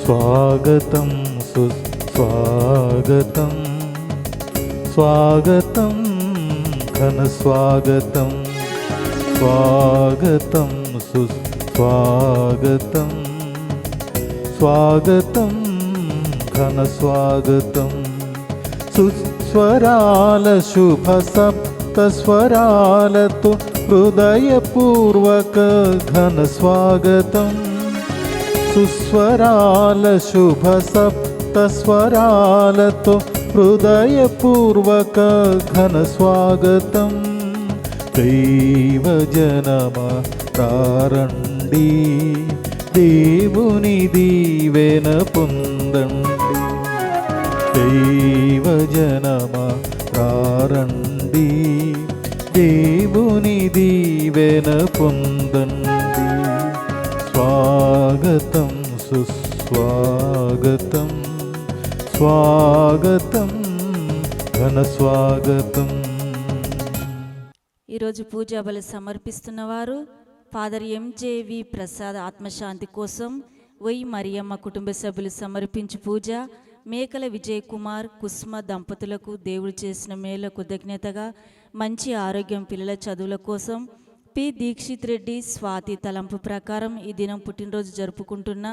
స్వాగతం సుస్వాగతం, స్వాగతం ఘన స్వాగతం, స్వాగతం సుస్వాగతం, స్వాగతం ఘన స్వాగతం. సుస్వరాల శుభ సప్త స్వరాలతో హృదయపూర్వక ఘన స్వాగతం. సుస్వరాల శుభ సప్త స్వరాలతో హృదయపూర్వక ఘన స్వాగతం. దైవజనమా ప్రారండి, దేవుని దీవెన పొందండి. దైవజనమా ప్రారండి, దేవుని దీవెన పొందండి. స్వాగతం సుస్వాగతం, స్వాగతం ఘన స్వాగతం. ఈరోజు పూజా బలి సమర్పిస్తున్న వారు ఫాదర్ ఎంజేవి ప్రసాద్ ఆత్మశాంతి కోసం, వై మరియమ్మ కుటుంబ సభ్యులు సమర్పించు పూజ మేకల విజయ్ కుమార్ కుస్మ దంపతులకు దేవుడు చేసిన మేలు కృతజ్ఞతగా మంచి ఆరోగ్యం, పిల్లల చదువుల కోసం పి దీక్షిత్ రెడ్డి స్వాతి తలంపు ప్రకారం ఈ దినం పుట్టినరోజు జరుపుకుంటున్న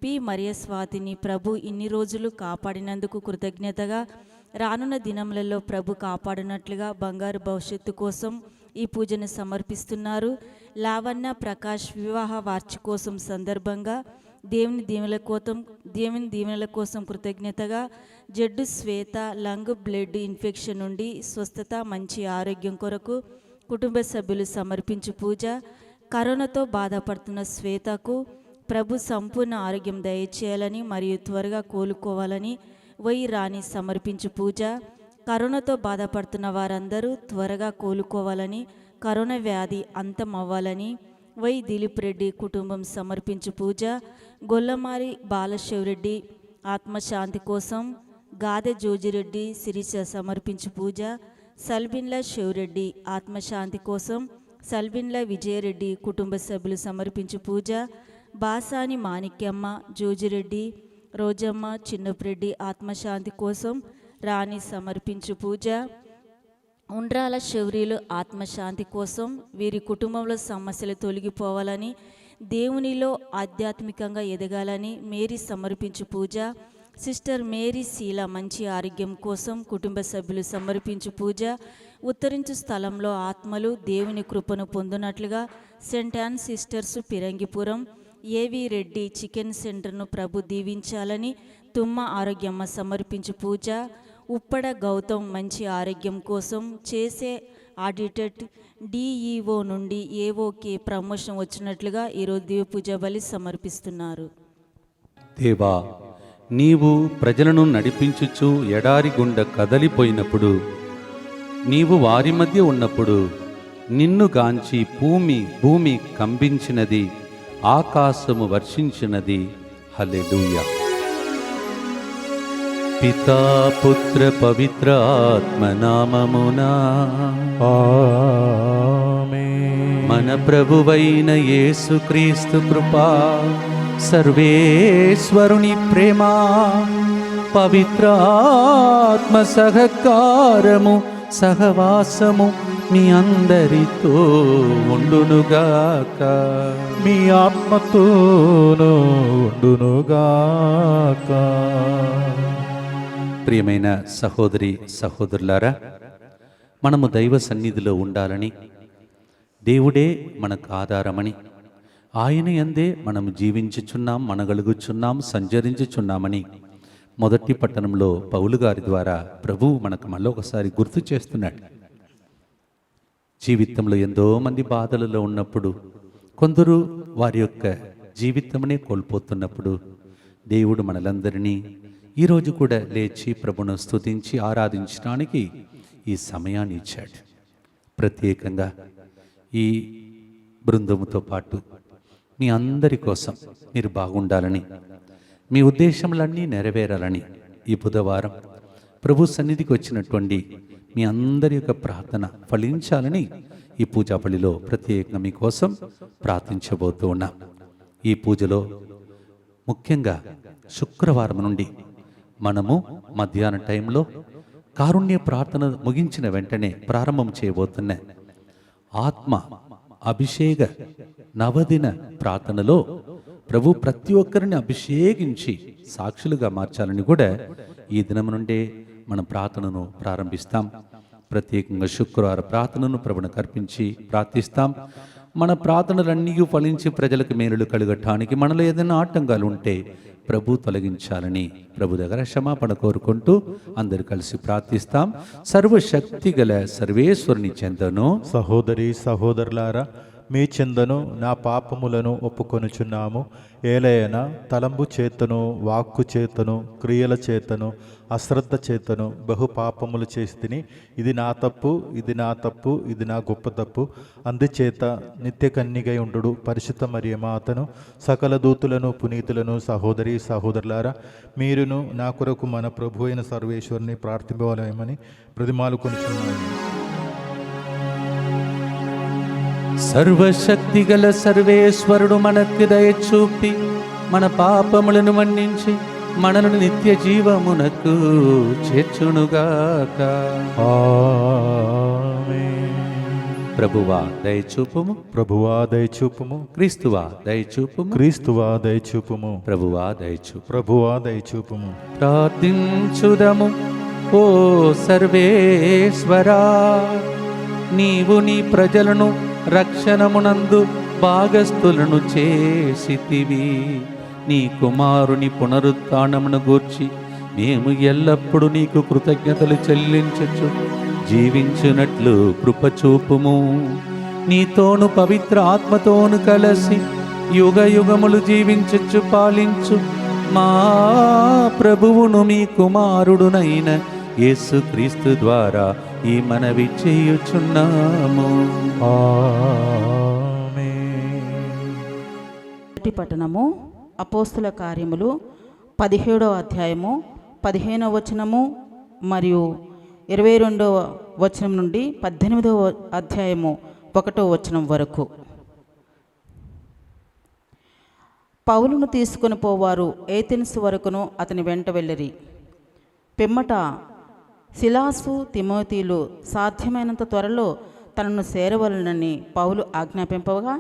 పి మరియ స్వాతిని ప్రభు ఇన్ని రోజులు కాపాడినందుకు కృతజ్ఞతగా రానున్న దినములలో ప్రభు కాపాడినట్లుగా బంగారు భవిష్యత్తు కోసం ఈ పూజను సమర్పిస్తున్నారు. లావణ్య ప్రకాష్ వివాహ వార్షికోత్సవం సందర్భంగా దేవుని దీవెనల కోసం కృతజ్ఞతగా జడ్డు శ్వేత లంగ్ బ్లడ్ ఇన్ఫెక్షన్ నుండి స్వస్థత, మంచి ఆరోగ్యం కొరకు కుటుంబ సభ్యులు సమర్పించు పూజ. కరోనాతో బాధపడుతున్న శ్వేతకు ప్రభు సంపూర్ణ ఆరోగ్యం దయచేయాలని మరియు త్వరగా కోలుకోవాలని వై రాణి సమర్పించు పూజ. కరోనాతో బాధపడుతున్న వారందరూ త్వరగా కోలుకోవాలని, కరోనా వ్యాధి అంతం అవ్వాలని వై దిలీప్ రెడ్డి కుటుంబం సమర్పించు పూజ. గొల్లమారి బాలశివరెడ్డి ఆత్మశాంతి కోసం గాదె జోజిరెడ్డి శిరీష సమర్పించు పూజ. సల్బిన్ల శివరెడ్డి ఆత్మశాంతి కోసం సల్బిన్ల విజయరెడ్డి కుటుంబ సభ్యులు సమర్పించు పూజ. బాసాని మాణిక్యమ్మ, జోజిరెడ్డి, రోజమ్మ, చిన్నపురెడ్డి ఆత్మశాంతి కోసం రాణి సమర్పించు పూజ. ఉండ్రాల శౌర్యులు ఆత్మశాంతి కోసం వీరి కుటుంబంలో సమస్యలు తొలగిపోవాలని, దేవునిలో ఆధ్యాత్మికంగా ఎదగాలని మేరీ సమర్పించు పూజ. సిస్టర్ మేరీ శీల మంచి ఆరోగ్యం కోసం కుటుంబ సభ్యులు సమర్పించు పూజ. ఉత్తరించు స్థలంలో ఆత్మలు దేవుని కృపను పొందినట్లుగా సెంట్ యాన్ సిస్టర్స్ పిరంగిపురం, ఏవి రెడ్డి చికెన్ సెంటర్ను ప్రభు దీవించాలని తుమ్మ ఆరోగ్యమ్మ సమర్పించు పూజ. ఉప్పడ గౌతమ్ మంచి ఆరోగ్యం కోసం చేసే ఆడిటెడ్ డిఈఓ నుండి ఏఓకే ప్రమోషన్ వచ్చినట్లుగా ఈరోజు దివ్య పూజ బలి సమర్పిస్తున్నారు. దేవా, నీవు ప్రజలను నడిపించుచు ఎడారి గుండ కదలిపోయినప్పుడు, నీవు వారి మధ్య ఉన్నప్పుడు నిన్ను గాంచి భూమి కంపించినది, ఆకాశము వర్షించినది. హల్లెలూయా. పితా పుత్ర పవిత్ర ఆత్మ నామమునా ఆమేన్. మన ప్రభువైన యేసుక్రీస్తు కృపా, సర్వేశ్వరుని ప్రేమ, పవిత్ర ఆత్మ సహకారము సహవాసము మీ అందరితో ఉండునుగాక. మీ ఆత్మతోనూ ఉండునుగాక. ప్రియమైన సహోదరి సహోదరులారా, మనము దైవ సన్నిధిలో ఉండాలని, దేవుడే మనకు ఆధారమని, ఆయన యందే మనము జీవించుచున్నాం, మనగలుగుచున్నాం, సంచరించుచున్నామని మొదటి పట్టణంలో పౌలు గారి ద్వారా ప్రభువు మనకు మళ్ళొకసారి గుర్తు చేస్తున్నాడు. జీవితంలో ఎంతో మంది బాధలలో ఉన్నప్పుడు, కొందరు వారి యొక్క జీవితంనే కోల్పోతున్నప్పుడు దేవుడు మనలందరినీ ఈరోజు కూడా లేచి ప్రభును స్తుతించి ఆరాధించడానికి ఈ సమయాన్ని ఇచ్చాడు. ప్రత్యేకంగా ఈ బృందముతో పాటు మీ అందరి కోసం మీరు బాగుండాలని, మీ ఉద్దేశములన్నీ నెరవేరాలని ఈ బుధవారం ప్రభు సన్నిధికి వచ్చినటువంటి మీ అందరి యొక్క ప్రార్థన ఫలించాలని ఈ పూజా బలిలో ప్రత్యేకంగా మీకోసం ప్రార్థించబోతూ ఉన్నాం. ఈ పూజలో ముఖ్యంగా శుక్రవారం నుండి మనము మధ్యాహ్న టైంలో కారుణ్య ప్రార్థన ముగించిన వెంటనే ప్రారంభం చేయబోతున్న ఆత్మ అభిషేక నవదిన ప్రార్థనలో ప్రభు ప్రతి ఒక్కరిని అభిషేకించి సాక్షులుగా మార్చాలని కూడా ఈ దినం నుండే మనం ప్రార్థనను ప్రారంభిస్తాం. ప్రత్యేకంగా శుక్రవార ప్రార్థనను ప్రభును కర్పించి ప్రార్థిస్తాం. మన ప్రార్థనలన్నీ ఫలించి ప్రజలకు మేలులు కలగటానికి మనలో ఏదైనా ఆటంకాలు ఉంటే ప్రభు తొలగించాలని ప్రభు దగ్గర క్షమాపణ కోరుకుంటూ అందరు కలిసి ప్రార్థిస్తాం. సర్వశక్తి గల సర్వేశ్వరుని చెందను. సహోదరి సహోదరులారా, మీ చెందను నా పాపములను ఒప్పుకొనుచున్నాము. ఏలయన తలంబు చేతను, వాక్కు చేతను, క్రియల చేతను, అశ్రద్ధ చేతను బహు పాపములు చేస్తిని. ఇది నా తప్పు, ఇది నా తప్పు, ఇది నా గొప్ప తప్పు. అందుచేత నిత్య కన్నిగై ఉండు పరిశుద్ధ మరియమాతను, సకల దూతులను, పునీతులను, సహోదరి సహోదరులారా, మీరును నా కొరకు మన ప్రభు అయిన సర్వేశ్వరుని ప్రార్థింపవలమని ప్రతిమాలు కొనుచున్నాను. సర్వశక్తి గల సర్వేశ్వరుడు మనకు దయచూపి మన పాపములను మన్నించి మనలను నిత్య జీవమునకు చేర్చునుగాక. ఆమేన్. ప్రభువా దయచూపుము, ప్రభువా దయచూపుము, క్రీస్తువా దయచూపుము, క్రీస్తువా దయచూపుము, ప్రభువా దయచూపు. ప్రభువా దయచూపుము. ప్రార్థించుదము. ఓ సర్వేశ్వరా, నీవు నీ ప్రజలను రక్షణమునందు భాగస్థులను చేసితివి. నీ కుమారుని పునరుత్థానమును గూర్చి మేము ఎల్లప్పుడూ నీకు కృతజ్ఞతలు చెల్లించచ్చు జీవించునట్లు కృపచూపుము. నీతోను పవిత్ర ఆత్మతోను కలిసి యుగ యుగములు జీవించచ్చు పాలించు మా ప్రభువును మీ కుమారుడునైన యేసుక్రీస్తు ద్వారా ఈ మనవి చేయుచున్నాము. మొదటి పట్టణము అపోస్తుల కార్యములు 17వ అధ్యాయము 15వ వచనము మరియు 22వ వచనం నుండి 18వ అధ్యాయము 1వ వచనం వరకు. పౌలును తీసుకొని పోవారు ఏథెన్స్ వరకును అతని వెంట వెళ్ళిరి. పిమ్మట సిలాసు తిమోతిలు సాధ్యమైనంత త్వరలో తనను చేరవలనని పౌలు ఆజ్ఞాపింపగా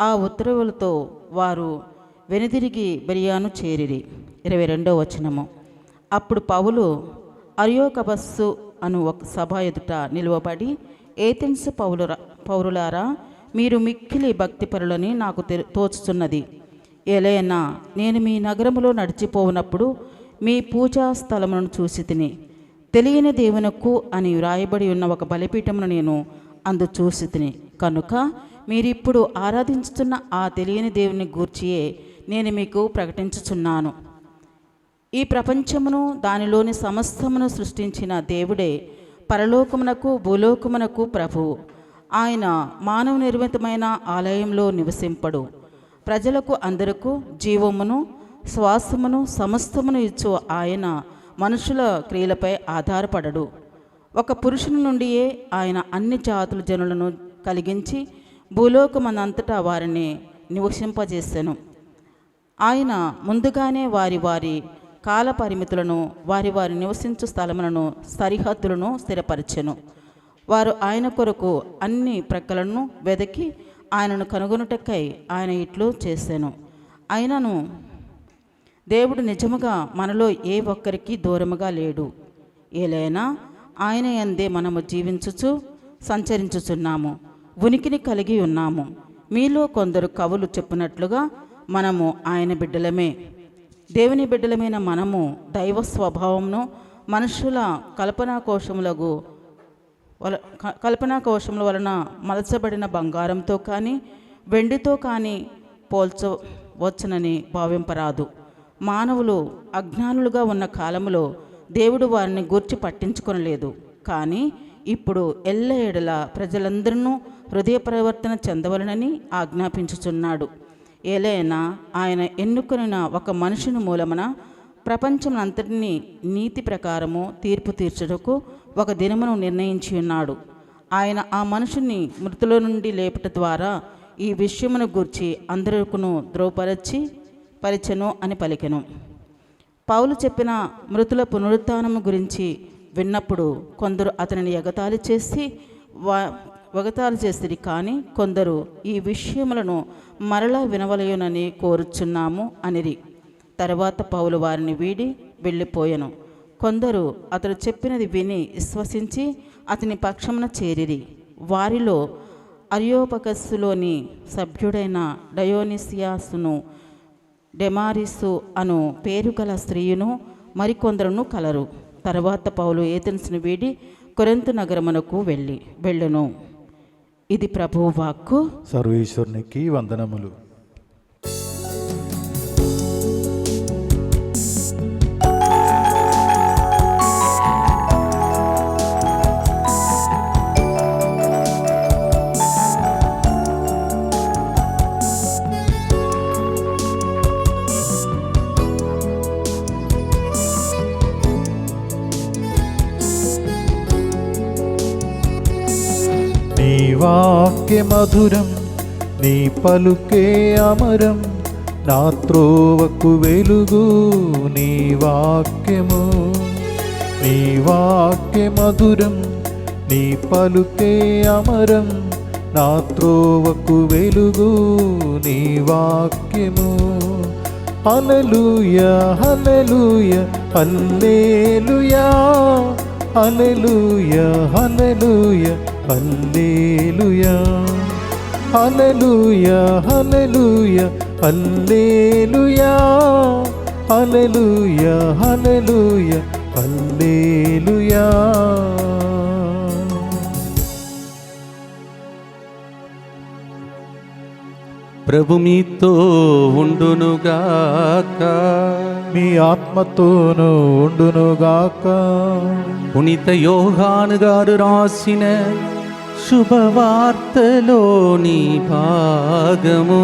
ఆ ఉత్తర్వులతో వారు వెనుదిరిగి బెరియాను చేరిరి. 22వ వచనము. అప్పుడు పౌలు అరియోకబస్సు అను ఒక సభ ఎదుట నిలువబడి, ఏథెన్స్ పౌరులారా, మీరు మిక్కిలి భక్తిపరులని నాకు తోచుచున్నది. ఏలైనా నేను మీ నగరములో నడిచిపోవునప్పుడు మీ పూజా స్థలములను చూసి తిని, తెలియని దేవునకు అని వ్రాయబడి ఉన్న ఒక బలిపీఠమును నేను అందు చూసి తిని, కనుక మీరిప్పుడు ఆరాధించుతున్న ఆ తెలియని దేవుని గూర్చియే నేను మీకు ప్రకటించుచున్నాను. ఈ ప్రపంచమును దానిలోని సమస్తమును సృష్టించిన దేవుడే పరలోకమునకు భూలోకమునకు ప్రభువు. ఆయన మానవ నిర్మితమైన ఆలయంలో నివసింపడు. ప్రజలకు అందరకు జీవమును శ్వాసమును సమస్తమును ఇచ్చు ఆయన మనుషుల క్రియలపై ఆధారపడడు. ఒక పురుషుని నుండియే ఆయన అన్ని జాతుల జనులను కలిగించి భూలోకమనంతటా వారిని నివసింపజేసెను. ఆయన ముందుగానే వారి వారి కాల పరిమితులను, వారి వారి నివసించు స్థలములను, సరిహద్దులను స్థిరపరచెను. వారు ఆయన కొరకు అన్ని ప్రక్కలను వెదకి ఆయనను కనుగొనుటకై ఆయన ఇట్లు చేశాను. అయినను దేవుడు నిజముగా మనలో ఏ ఒక్కరికి దూరముగా లేడు. ఏలైనా ఆయన యందే మనము జీవించుచు సంచరించుచున్నాము, ఉనికిని కలిగి ఉన్నాము. మీలో కొందరు కవులు చెప్పినట్లుగా మనము ఆయన బిడ్డలమే. దేవుని బిడ్డలమైన మనము దైవ స్వభావమును మనుషుల కల్పనా కోశముల వలన మలచబడిన బంగారంతో కానీ వెండితో కానీ పోల్చవచ్చునని భావింపరాదు. మానవులు అజ్ఞానులుగా ఉన్న కాలములో దేవుడు వారిని గూర్చి పట్టించుకొనలేదు. కానీ ఇప్పుడు ఎల్లఏడల ప్రజలందరినూ హృదయ పరివర్తన చెందవలనని ఆజ్ఞాపించుచున్నాడు. ఏలైనా ఆయన ఎన్నుకొనిన ఒక మనుషుని మూలమున ప్రపంచమంతటినీ నీతి ప్రకారము తీర్పు తీర్చుటకు ఒక దినమును నిర్ణయించి ఉన్నాడు. ఆయన ఆ మనుషుని మృతుల నుండి లేపుట ద్వారా ఈ విషయమును గూర్చి అందరికును ధ్రువపరచెను అని పలికెను. పౌలు చెప్పిన మృతుల పునరుత్థానము గురించి విన్నప్పుడు కొందరు అతనిని ఎగతాళి చేసిరి, కానీ కొందరు ఈ విషయములను మరలా వినవలయునని కోరుచున్నాము అనిరి. తర్వాత పౌలు వారిని వీడి వెళ్ళిపోయెను. కొందరు అతడు చెప్పినది విని విశ్వసించి అతని పక్షమున చేరిరి. వారిలో అరియోపగస్సులోని సభ్యుడైన డయోనిసియాసును, డెమారిసు అను పేరు గల స్త్రీయును మరికొందరును కలరు. తర్వాత పౌలు ఏథెన్సును వీడి కొరింథు నగరమునకు వెళ్ళెను. ఇది ప్రభువు వాక్కు. సర్వేశ్వరునికి వందనములు. నీ వాక్య మధురం, నీ పలుకే అమరం, నా త్రోవకు వెలుగు నీ వాక్యము. నీ వాక్య మధురం, నీ పలుకే అమరం, నా త్రోవకు వెలుగు నీ వాక్యము. హల్లెలూయా hallelujah hallelujah hallelujah hallelujah hallelujah hallelujah hallelujah hallelujah hallelujah hallelujah హల్లెలూయా. ప్రభు మీతో ఉండునుగాక, మీ ఆత్మతోనూ ఉండునుగాక. పునీత యోహాను గారు రాసిన శుభవార్తలోని భాగము.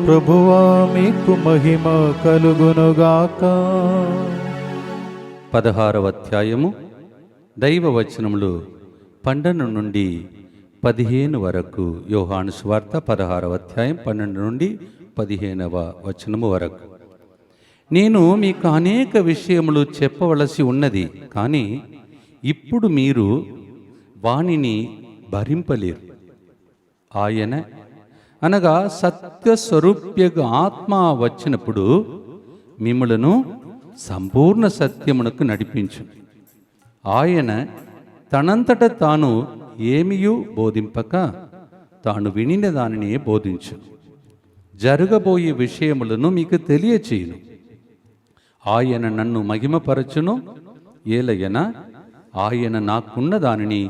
ప్రభువా మీకు మహిమ కలుగునుగాక. 16వ అధ్యాయము దైవవచనములు 12 నుండి 15 వరకు. యోహాను సువార్త 16వ అధ్యాయం 12 నుండి 15వ వచనము వరకు. నేను మీకు అనేక విషయములు చెప్పవలసి ఉన్నది, కానీ ఇప్పుడు మీరు వానిని భరింపలేరు. ఆయన అనగా సత్యస్వరూప్యగు ఆత్మ వచ్చినప్పుడు మిమ్ములను సంపూర్ణ సత్యమునకు నడిపించు. ఆయన తనంతట తాను ఏమియూ బోధింపక తాను వినిన దానినే బోధించు. జరగబోయే విషయములను మీకు తెలియచేయును. ఆయన నన్ను మహిమపరచును, ఏలయన ఆయన నాకున్న దానిని,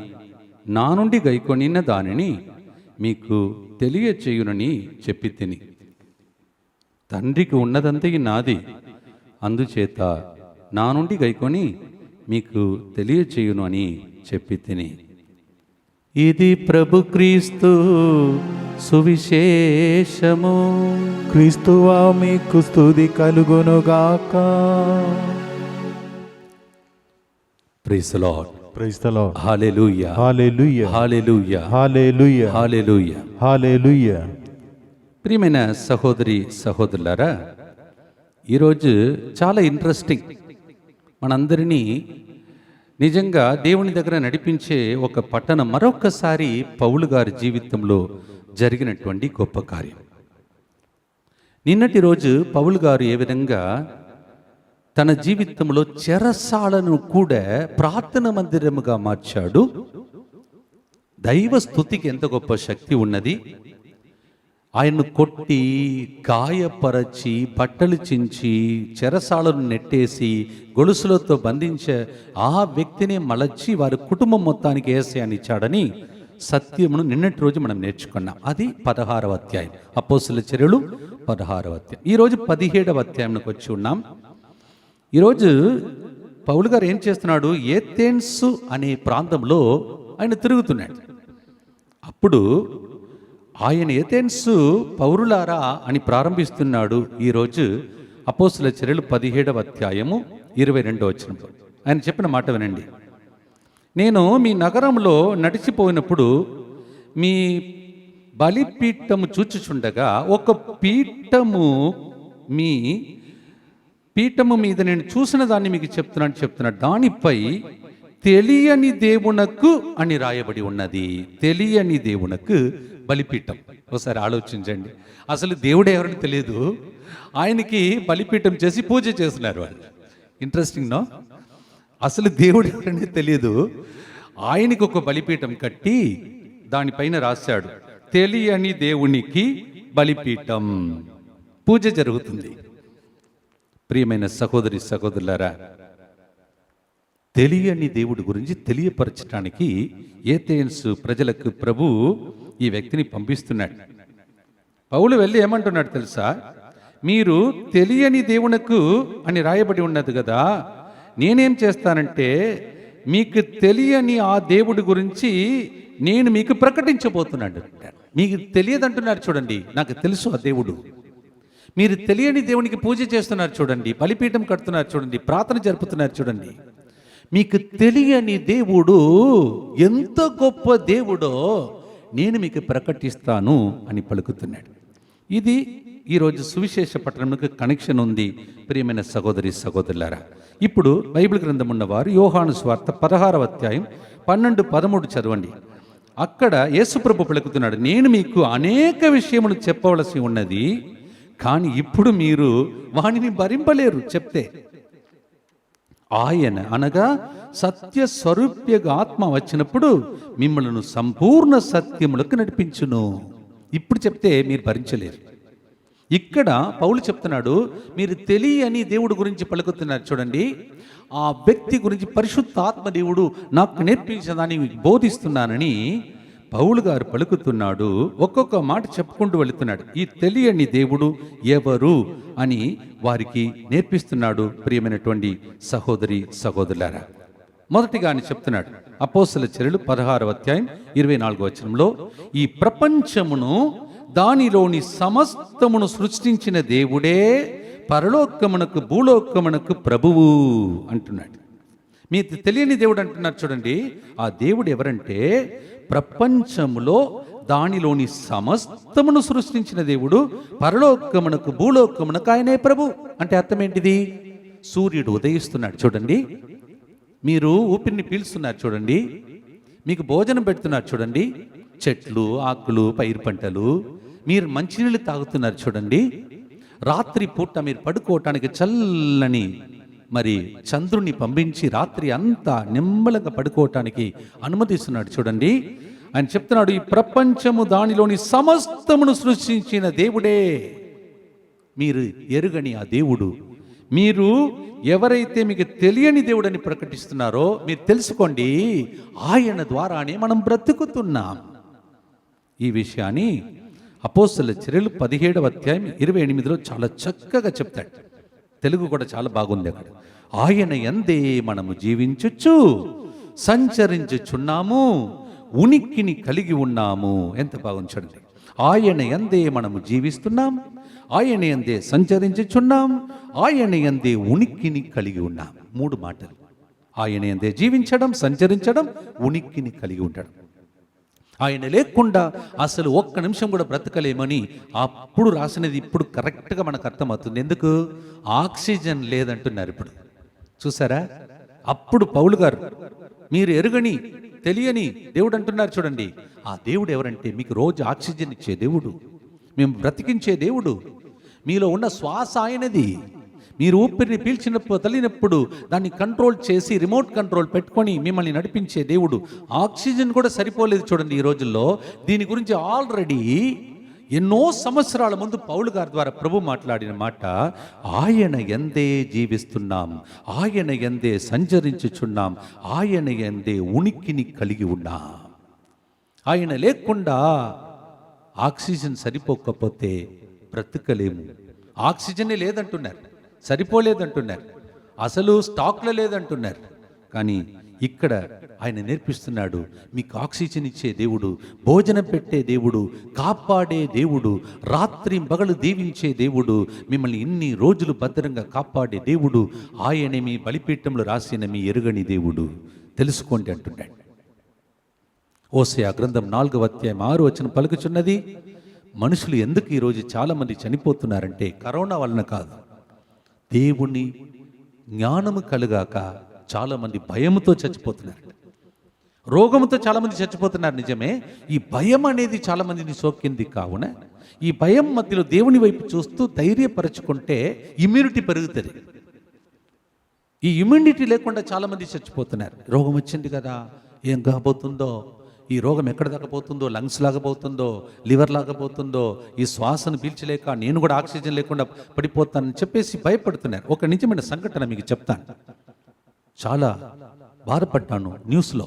నా నుండి గైకొనిన దానిని మీకు తెలియచేయునని చెప్పి తిని. తండ్రికి ఉన్నదంతయి నాది, అందుచేత నా నుండి గైకొని మీకు తెలియచేయును అని చెప్పి తిని. ఇది ప్రభు క్రీస్తు సువిశేషము. క్రీస్తువా మీకు స్తుతి కలుగునుగాక. Praise the Lord. Praise the Lord. Hallelujah hallelujah hallelujah hallelujah hallelujah hallelujah. ప్రియమైన సహోదరి సహోదరులారా, ఈరోజు చాలా ఇంట్రెస్టింగ్, మనందరినీ నిజంగా దేవుని దగ్గర నడిపించే ఒక పట్టణం. మరొకసారి పౌలు గారి జీవితంలో జరిగినటువంటి గొప్ప కార్యం. నిన్నటి రోజు పౌలు గారు ఏ విధంగా తన జీవితంలో చెరసాలను కూడా ప్రార్థన మందిరముగా మార్చాడు. దైవ స్తుతికి ఎంత గొప్ప శక్తి ఉన్నది. ఆయన్ను కొట్టి, గాయపరచి, బట్టలు చించి, చెరసాలను నెట్టేసి, గొలుసులతో బంధించే ఆ వ్యక్తిని మలచి వారి కుటుంబం మొత్తానికి యేసయ్యని ఇచ్చాడని సత్యమును నిన్నటి రోజు మనం నేర్చుకున్నాం. అది 16వ అధ్యాయం, అపోస్తలుల చర్యలు 16వ అధ్యాయం. ఈరోజు 17వ అధ్యాయంకి వచ్చి ఉన్నాం. ఈరోజు పౌలు గారు ఏం చేస్తున్నాడు? ఏథెన్సు అనే ప్రాంతంలో ఆయన తిరుగుతున్నాడు. అప్పుడు ఆయన ఏథెన్సు పౌరులారా అని ప్రారంభిస్తున్నాడు. ఈరోజు అపోస్తలుల చర్యలు 17వ అధ్యాయము 22వ వచనంలో ఆయన చెప్పిన మాట వినండి. నేను మీ నగరంలో నడిచిపోయినప్పుడు మీ బలిపీఠము చూచుచుండగా ఒక పీఠము మీ పీఠము మీద నేను చూసిన దాన్ని మీకు చెప్తున్నాడు. దానిపై తెలియని దేవునకు అని రాయబడి ఉన్నది. తెలియని దేవునకు బలిపీఠం. ఒకసారి ఆలోచించండి. అసలు దేవుడు ఎవరని తెలియదు, ఆయనకి బలిపీఠం చేసి పూజ చేస్తున్నారు వాళ్ళు. Interesting no? అసలు దేవుడు ఎవరని తెలియదు, ఆయనకి ఒక బలిపీఠం కట్టి దానిపైన రాశాడు తెలియని దేవునికి బలిపీఠం. పూజ జరుగుతుంది. ప్రియమైన సహోదరి సహోదరులారా, తెలియని దేవుడి గురించి తెలియపరచడానికి ఏథెన్స్ ప్రజలకు ప్రభు ఈ వ్యక్తిని పంపిస్తున్నాడు. పౌలు వెళ్ళి ఏమంటున్నాడు తెలుసా? మీరు తెలియని దేవునకు అని రాయబడి ఉన్నది కదా, నేనేం చేస్తానంటే మీకు తెలియని ఆ దేవుడి గురించి నేను మీకు ప్రకటించబోతున్నాడు. మీకు తెలియదంటున్నారు చూడండి, నాకు తెలుసు ఆ దేవుడు. మీరు తెలియని దేవునికి పూజ చేస్తున్నారు చూడండి, బలిపీఠం కడుతున్నారు చూడండి, ప్రార్థన జరుపుతున్నారు చూడండి. మీకు తెలియని దేవుడు ఎంత గొప్ప దేవుడో నేను మీకు ప్రకటిస్తాను అని పలుకుతున్నాడు. ఇది ఈరోజు సువిశేష పట్టణంకు కనెక్షన్ ఉంది. ప్రియమైన సహోదరి సహోదరులారా, ఇప్పుడు బైబిల్ గ్రంథం ఉన్నవారు యోహాను సువార్త 16వ అధ్యాయం 12-13 చదవండి. అక్కడ యేసుప్రభు పలుకుతున్నాడు, నేను మీకు అనేక విషయములు చెప్పవలసి ఉన్నది, కానీ ఇప్పుడు మీరు వానిని భరింపలేరు. చెప్తే ఆయన అనగా సత్య స్వరూప్యగా ఆత్మ వచ్చినప్పుడు మిమ్మల్ని సంపూర్ణ సత్యములకు నడిపించును. ఇప్పుడు చెప్తే మీరు భరించలేరు. ఇక్కడ పౌలు చెప్తున్నాడు, మీరు తెలియని దేవుడు గురించి పలుకుతున్నారు చూడండి, ఆ వ్యక్తి గురించి పరిశుద్ధ ఆత్మ దేవుడు నాకు నేర్పించదాన్ని బోధిస్తున్నానని పౌలు గారు పలుకుతున్నాడు. ఒక్కొక్క మాట చెప్పుకుంటూ వెళుతున్నాడు. ఈ తెలియని దేవుడు ఎవరు అని వారికి నేర్పిస్తున్నాడు. ప్రియమైనటువంటి సహోదరి సహోదరులారా, మొదటిగా ఆయన చెప్తున్నాడు అపోస్తల చర్యలు 16వ అధ్యాయం 24వ వచనంలో, ఈ ప్రపంచమును దానిలోని సమస్తమును సృష్టించిన దేవుడే పరలోకమునకు భూలోకమునకు ప్రభువు అంటున్నాడు. మీకు తెలియని దేవుడు అంటున్నారు చూడండి, ఆ దేవుడు ఎవరంటే ప్రపంచములో దానిలోని సమస్తమును సృష్టించిన దేవుడు, పరలోకమునకు భూలోకమునకు ఆయనే ప్రభు. అంటే అర్థం ఏంటిది? సూర్యుడు ఉదయిస్తున్నాడు చూడండి, మీరు ఊపిరిని పీల్స్తున్నారు చూడండి, మీకు భోజనం పెడుతున్నారు చూడండి, చెట్లు ఆకులు పైరు పంటలు, మీరు మంచినీళ్ళు తాగుతున్నారు చూడండి, రాత్రి పూట మీరు పడుకోవటానికి చల్లని మరి చంద్రుని పంపించి రాత్రి అంతా నిమ్మలంగా పడుకోవటానికి అనుమతిస్తున్నాడు చూడండి. ఆయన చెప్తున్నాడు, ఈ ప్రపంచము దానిలోని సమస్తమును సృష్టించిన దేవుడే. మీరు ఎరుగని ఆ దేవుడు, మీరు ఎవరైతే మీకు తెలియని దేవుడని ప్రకటిస్తున్నారో మీరు తెలుసుకోండి, ఆయన ద్వారానే మనం బ్రతుకుతున్నాం. ఈ విషయాన్ని అపోస్తల చర్యలు 17వ అధ్యాయం 28లో చాలా చక్కగా చెప్తాడు. తెలుగు కూడా చాలా బాగుంది అక్కడ. ఆయన యందే మనము జీవించుచు సంచరించుచున్నాము, ఉనికిని కలిగి ఉన్నాము. ఎంత బాగుంచండి. ఆయన యందే మనము జీవిస్తున్నాం, ఆయన యందే సంచరించుచున్నాం, ఆయన యందే ఉనికిని కలిగి ఉన్నాం. 3 మాటలు. ఆయన యందే జీవించడం, సంచరించడం, ఉనికిని కలిగి ఉండడం. ఆయన లేకుండా అసలు ఒక్క నిమిషం కూడా బ్రతకలేమని అప్పుడు రాసినది ఇప్పుడు కరెక్ట్గా మనకు అర్థమవుతుంది. ఎందుకు? ఆక్సిజన్ లేదంటున్నారు. ఇప్పుడు చూసారా? అప్పుడు పౌలు గారు మీరు ఎరుగని తెలియని దేవుడు అంటున్నారు చూడండి. ఆ దేవుడు ఎవరంటే మీకు రోజు ఆక్సిజన్ ఇచ్చే దేవుడు, మేము బ్రతికించే దేవుడు. మీలో ఉన్న శ్వాస ఆయనది. మీరు ఊపిరిని పీల్చినప్పుడు తల్లినప్పుడు దాన్ని కంట్రోల్ చేసి రిమోట్ కంట్రోల్ పెట్టుకొని మిమ్మల్ని నడిపించే దేవుడు. ఆక్సిజన్ కూడా సరిపోలేదు చూడండి ఈ రోజుల్లో. దీని గురించి ఆల్రెడీ ఎన్నో సంవత్సరాల ముందు పౌలు గారి ద్వారా ప్రభు మాట్లాడిన మాట, ఆయన యందే జీవిస్తున్నాం, ఆయన యందే సంచరించుచున్నాం, ఆయన యందే ఉనికిని కలిగి ఉన్నాం. ఆయన లేకుండా ఆక్సిజన్ సరిపోకపోతే బ్రతకలేము. ఆక్సిజనే లేదంటున్నారు, సరిపోలేదంటున్నారు, అసలు స్టాక్లో లేదంటున్నారు. కానీ ఇక్కడ ఆయన నేర్పిస్తున్నాడు, మీకు ఆక్సిజన్ ఇచ్చే దేవుడు, భోజనం పెట్టే దేవుడు, కాపాడే దేవుడు, రాత్రి పగలు దీవించే దేవుడు, మిమ్మల్ని ఇన్ని రోజులు భద్రంగా కాపాడే దేవుడు, ఆయనే మీ బలిపీఠంలో రాసిన మీ ఎరుగని దేవుడు, తెలుసుకోండి అంటున్నాడు. హోషేయ గ్రంథం 4వ అధ్యాయం 6వ వచనం పలుకుచున్నది, మనుషులు ఎందుకు ఈరోజు చాలామంది చనిపోతున్నారంటే కరోనా వలన కాదు, దేవుని జ్ఞానము కలుగాక చాలామంది భయముతో చచ్చిపోతున్నారు. రోగముతో చాలామంది చచ్చిపోతున్నారు నిజమే. ఈ భయం అనేది చాలామందిని సోకింది. కావున ఈ భయం మధ్యలో దేవుని వైపు చూస్తూ ధైర్యపరచుకుంటే ఇమ్యూనిటీ పెరుగుతుంది. ఈ ఇమ్యూనిటీ లేకుండా చాలామంది చచ్చిపోతున్నారు. రోగం వచ్చింది కదా, ఏం కాబోతుందో, ఈ రోగం ఎక్కడ దాకా పోతుందో, లంగ్స్ లాగా పోతుందో, లివర్ లాగా పోతుందో, ఈ శ్వాసను పీల్చలేక నేను కూడా ఆక్సిజన్ లేకుండా పడిపోతానని చెప్పేసి భయపడుతున్నారు. ఒక నిజమైన సంఘటన మీకు చెప్తాను. చాలా బాధపడ్డాను. న్యూస్లో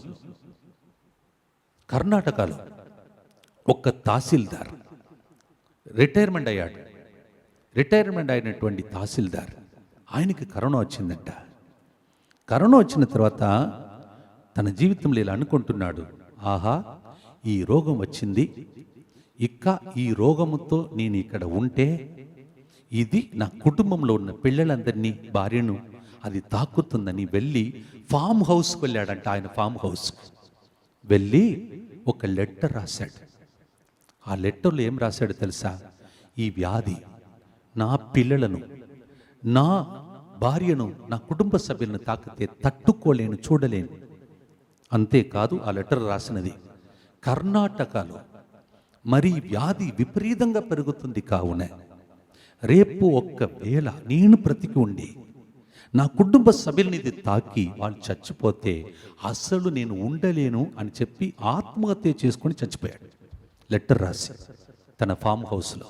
కర్ణాటకలో ఒక తహసీల్దార్ రిటైర్మెంట్ అయ్యాడు. రిటైర్మెంట్ అయినటువంటి తహసీల్దార్, ఆయనకి కరోనా వచ్చిందంట. కరోనా వచ్చిన తర్వాత తన జీవితంలో ఇలా అనుకుంటున్నాడు, ఆహా ఈ రోగం వచ్చింది, ఇక ఈ రోగముతో నేను ఇక్కడ ఉంటే ఇది నా కుటుంబంలో ఉన్న పిల్లలందరినీ, భార్యను అది తాకుతుందని వెళ్ళి ఫామ్ హౌస్కి వెళ్ళాడంట. ఆయన ఫామ్ హౌస్ వెళ్ళి ఒక లెటర్ రాశాడు. ఆ లెటర్లో ఏం రాశాడు తెలుసా? ఈ వ్యాధి నా పిల్లలను, నా భార్యను, నా కుటుంబ సభ్యులను తాకితే తట్టుకోలేను, చూడలేను. అంతేకాదు ఆ లెటర్ రాసినది కర్ణాటకలో మరి వ్యాధి విపరీతంగా పెరుగుతుంది. కావున రేపు ఒక్కవేళ నేను బ్రతికి ఉండి నా కుటుంబ సభ్యులని ఇది తాకి వాళ్ళు చచ్చిపోతే అసలు నేను ఉండలేను అని చెప్పి ఆత్మహత్య చేసుకొని చచ్చిపోయాడు. లెటర్ రాసి తన ఫామ్ హౌస్లో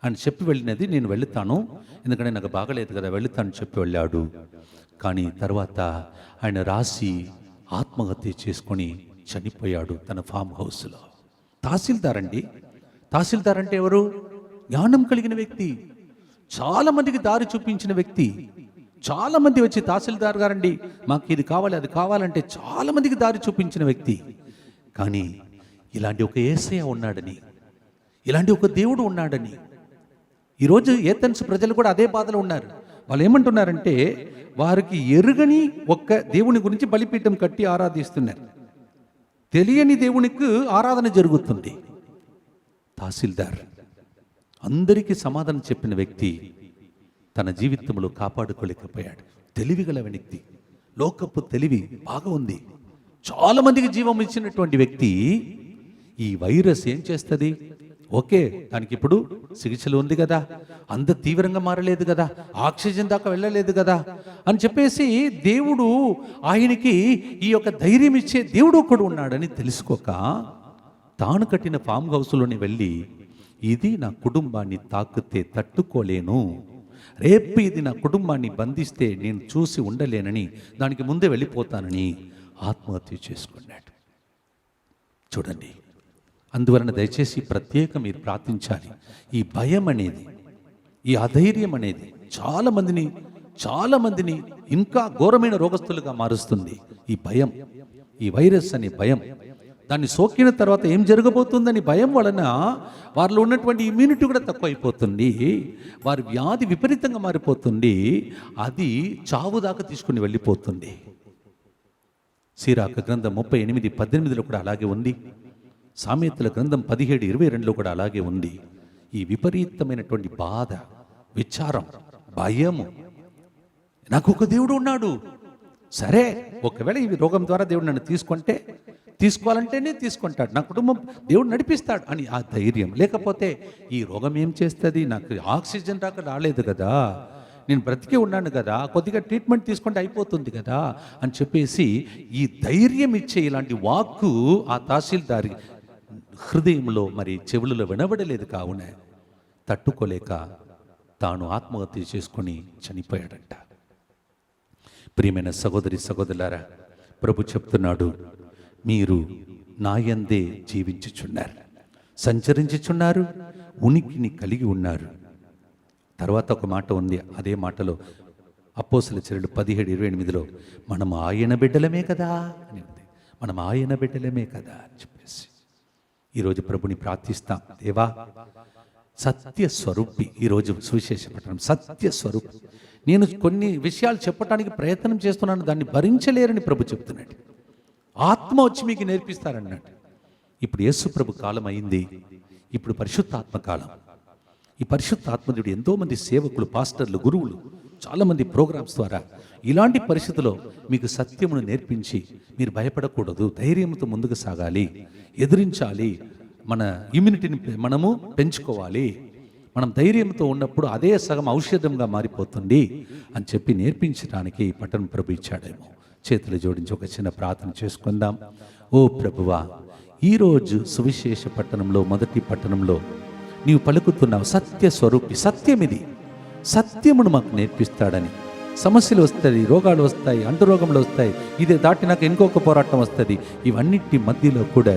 అని చెప్పి వెళ్ళినది, నేను వెళుతాను ఎందుకంటే నాకు బాగలేదు కదా, వెళుతాను చెప్పి వెళ్ళాడు. కానీ తర్వాత ఆయన రాసి ఆత్మహత్య చేసుకొని చనిపోయాడు తన ఫామ్ హౌస్లో. తహసీల్దార్ అండి. తహసీల్దార్ అంటే ఎవరు? జ్ఞానం కలిగిన వ్యక్తి, చాలా మందికి దారి చూపించిన వ్యక్తి. చాలా మంది వచ్చి తహసీల్దార్ గారండి మాకు ఇది కావాలి అది కావాలంటే చాలా మందికి దారి చూపించిన వ్యక్తి. కానీ ఇలాంటి ఒక యేసయ్య ఉన్నాడని, ఇలాంటి ఒక దేవుడు ఉన్నాడని, ఈరోజు ఏథెన్స్ ప్రజలు కూడా అదే బాధలో ఉన్నారు. వాళ్ళు ఏమంటున్నారంటే వారికి ఎరుగని ఒక్క దేవుని గురించి బలిపీఠం కట్టి ఆరాధిస్తున్నారు. తెలియని దేవునికి ఆరాధన జరుగుతుంది. తహసీల్దార్ అందరికీ సమాధానం చెప్పిన వ్యక్తి తన జీవితంలో కాపాడుకోలేకపోయాడు. తెలివిగల వ్యక్తి, లోకపు తెలివి బాగా ఉంది, చాలా మందికి జీవం ఇచ్చినటువంటి వ్యక్తి. ఈ వైరస్ ఏం చేస్తుంది? ఓకే, దానికి ఇప్పుడు చికిత్సలు ఉంది కదా, అంత తీవ్రంగా మారలేదు కదా, ఆక్సిజన్ దాకా వెళ్ళలేదు కదా అని చెప్పేసి దేవుడు ఆయనకి ఈ యొక్క ధైర్యం ఇచ్చే దేవుడు ఒకడు ఉన్నాడని తెలుసుకోక తాను కట్టిన ఫామ్ హౌస్లోని వెళ్ళి ఇది నా కుటుంబాన్ని తాకితే తట్టుకోలేను, రేపు ఇది నా కుటుంబాన్ని బంధిస్తే నేను చూసి ఉండలేనని, దానికి ముందే వెళ్ళిపోతానని ఆత్మహత్య చేసుకున్నాడు. చూడండి, అందువలన దయచేసి ప్రత్యేక మీరు ప్రార్థించాలి. ఈ భయం అనేది, ఈ అధైర్యం అనేది చాలా మందిని ఇంకా ఘోరమైన రోగస్తులుగా మారుస్తుంది. ఈ భయం, ఈ వైరస్ అనే భయం, దాన్ని సోకిన తర్వాత ఏం జరగబోతుందని భయం వలన వారిలో ఉన్నటువంటి ఇమ్యూనిటీ కూడా తక్కువ అయిపోతుంది. వారి వ్యాధి విపరీతంగా మారిపోతుంది. అది చావు దాకా తీసుకుని వెళ్ళిపోతుంది. సీరాక గ్రంథం 38:18 కూడా అలాగే ఉంది. సామెతల గ్రంథం 17:22 కూడా అలాగే ఉంది. ఈ విపరీతమైనటువంటి బాధ, విచారం, భయము. నాకు ఒక దేవుడు ఉన్నాడు, సరే ఒకవేళ ఈ రోగం ద్వారా దేవుడు నన్ను తీసుకోవాలంటేనే తీసుకుంటాడు, నా కుటుంబం దేవుడు నడిపిస్తాడు అని ఆ ధైర్యం. లేకపోతే ఈ రోగం ఏం చేస్తుంది, నాకు ఆక్సిజన్ రాలేదు కదా, నేను బ్రతికే ఉన్నాను కదా, కొద్దిగా ట్రీట్మెంట్ తీసుకుంటే అయిపోతుంది కదా అని చెప్పేసి ఈ ధైర్యం ఇచ్చే ఇలాంటి వాక్కు ఆ తహసీల్దారి హృదయంలో మరి చెవులలో వినబడలేదు. కావున తట్టుకోలేక తాను ఆత్మహత్య చేసుకొని చనిపోయాడంట. ప్రియమైన సహోదరి సహోదరులారా, ప్రభు చెప్తున్నాడు, మీరు నాయందే జీవించుచున్నారు, సంచరించుచున్నారు, ఉనికిని కలిగి ఉన్నారు. తర్వాత ఒక మాట ఉంది, అదే మాటలో అపోస్తలుల చర్యలు 17:28 మనం ఆయన బిడ్డలమే కదా అని ఉంది. మనం ఆయన బిడ్డలమే కదా అని చెప్పేసి ఈరోజు ప్రభుని ప్రార్థిస్తాం. దేవా, సత్య స్వరూపి, ఈరోజు సువిశేష పట్టణం సత్య స్వరూపి, నేను కొన్ని విషయాలు చెప్పడానికి ప్రయత్నం చేస్తున్నాను, దాన్ని భరించలేరని ప్రభు చెప్తున్నాడు. ఆత్మ వచ్చి మీకు నేర్పిస్తారన్నాడు. ఇప్పుడు యేసు ప్రభు కాలం అయింది, ఇప్పుడు పరిశుద్ధాత్మ కాలం. ఈ పరిశుద్ధాత్మదేవుడు ఎంతోమంది సేవకులు, పాస్టర్లు, గురువులు చాలామంది ప్రోగ్రామ్స్ ద్వారా ఇలాంటి పరిస్థితుల్లో మీకు సత్యమును నేర్పించి మీరు భయపడకూడదు, ధైర్యంతో ముందుకు సాగాలి, ఎదిరించాలి, మన ఇమ్యూనిటీని మనము పెంచుకోవాలి, మనం ధైర్యంతో ఉన్నప్పుడు అదే సగం ఔషధంగా మారిపోతుంది అని చెప్పి నేర్పించడానికి పట్టణ ప్రభు ఇచ్చాడేమో. చేతులు జోడించి ఒక చిన్న ప్రార్థన చేసుకుందాం. ఓ ప్రభువా, ఈరోజు సువిశేష పట్టణంలో, మొదటి పట్టణంలో నీవు పలుకుతున్నావు సత్య స్వరూపి. సత్యం ఇది, సత్యమును మాకు నేర్పిస్తాడని. సమస్యలు వస్తాయి, రోగాలు వస్తాయి, అంటురోగములు వస్తాయి, ఇదే దాటినాక ఇంకొక పోరాటం వస్తుంది. ఇవన్నిటి మధ్యలో కూడా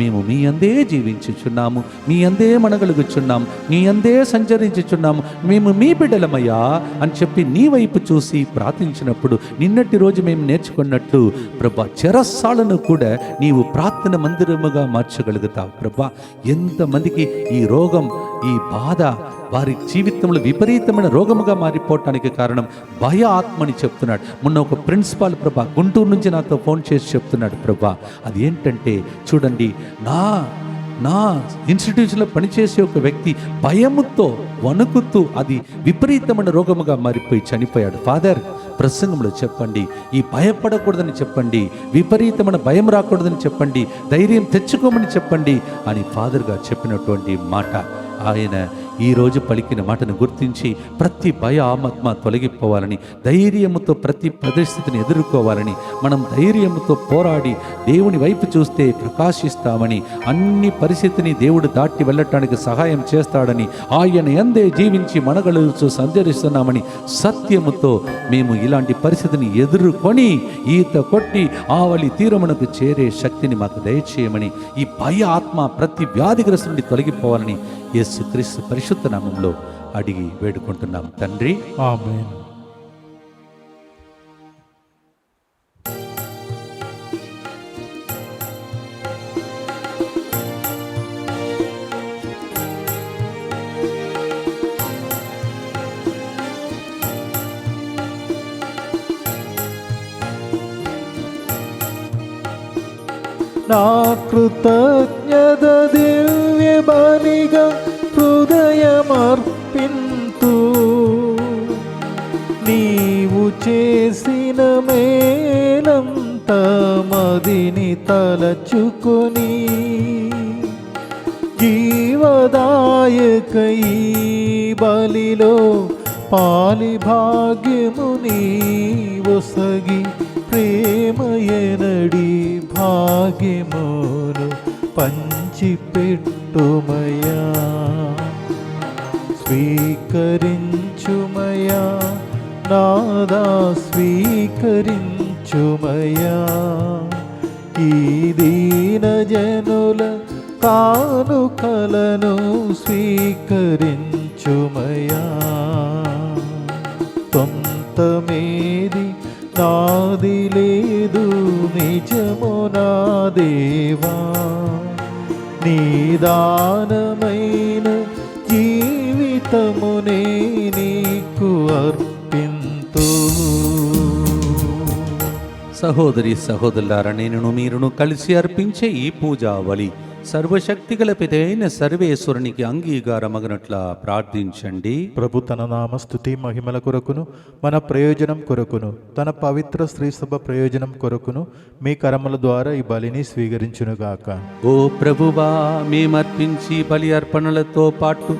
మేము మీ అందే జీవించుచున్నాము, మీ అందే మనగలుగుచున్నాము, మీ అందే సంచరించుచున్నాము, మేము మీ బిడ్డలమయ్యా అని చెప్పి నీ వైపు చూసి ప్రార్థించినప్పుడు నిన్నటి రోజు మేము నేర్చుకున్నట్లు ప్రభా చెరస్సాలను కూడా నీవు ప్రార్థన మందిరముగా మార్చగలుగుతావు. ప్రభా, ఎంతమందికి ఈ రోగం, ఈ బాధ వారి జీవితంలో విపరీతమైన రోగముగా మారిపోవటానికి కారణం భయ ఆత్మని చెప్తున్నాడు. మొన్న ఒక ప్రిన్సిపాల్ ప్రభా గుంటూరు నుంచి నాతో ఫోన్ చేసి చెప్తున్నాడు, ప్రభా అది ఏంటంటే చూడండి, నా ఇన్స్టిట్యూషన్లో పనిచేసే ఒక వ్యక్తి భయముతో వణుకుతూ అది విపరీతమైన రోగముగా మారిపోయి చనిపోయాడు. ఫాదర్, ప్రసంగంలో చెప్పండి, ఈ భయపడకూడదని చెప్పండి, విపరీతమైన భయం రాకూడదని చెప్పండి, ధైర్యం తెచ్చుకోమని చెప్పండి అని ఫాదర్ గారు చెప్పినటువంటి మాట, ఆయన ఈరోజు పలికిన మాటను గుర్తించి ప్రతి భయ ఆత్మ తొలగిపోవాలని, ధైర్యముతో ప్రతి పరిస్థితిని ఎదుర్కోవాలని, మనం ధైర్యముతో పోరాడి దేవుని వైపు చూస్తే ప్రకాశిస్తామని, అన్ని పరిస్థితిని దేవుడు దాటి వెళ్ళటానికి సహాయం చేస్తాడని, ఆయన యందే జీవించి మనగలుగుతూ సంచరిస్తున్నామని సత్యముతో మేము ఇలాంటి పరిస్థితిని ఎదుర్కొని ఈత కొట్టి ఆవలి తీరమునకు చేరే శక్తిని మాకు దయచేయమని, ఈ భయ ఆత్మ ప్రతి వ్యాధిగ్రస్తు నుండి తొలగిపోవాలని యేసుక్రీస్తు పరిశుద్ధ నామములో అడిగి వేడుకుంటున్నాం తండ్రి, ఆమేన్. నా కృతజ్ఞత దివ్య బలిగా హృదయమర్పింతు, నీవు చేసిన మేలంత మదిని తలచుకొని, జీవదాయక ఈ బలిలో పాలి భాగ్యము నీవొసగి, ప్రేమయనడి భాగ్యమును పంచిపెట్టుమయా, స్వీకరించుమయా నాదా, స్వీకరించుమయా ఈ దీన జనుల కానుకలను, స్వీకరించుమయా. సొంతమేది నాది లేదు నిజము నా దేవా, నిదానమైన జీవితమునే నీకు అర్పింతు. సహోదరి సహోదరులారా, నేనును మీరును కలిసి అర్పించే ఈ పూజావళి సర్వశక్తిగల పితైన సర్వేశ్వరునికి అంగీకారమగనట్లా ప్రార్థించండి. ప్రభు తన నామస్తుతి మహిమల కొరకును, మన ప్రయోజనం కొరకును, తన పవిత్ర స్త్రీ సభ ప్రయోజనం కొరకును మీ కరముల ద్వారా ఈ బలిని స్వీకరించునుగాక. ఓ ప్రభువా, మేమర్పించి బలి అర్పణలతో పాటు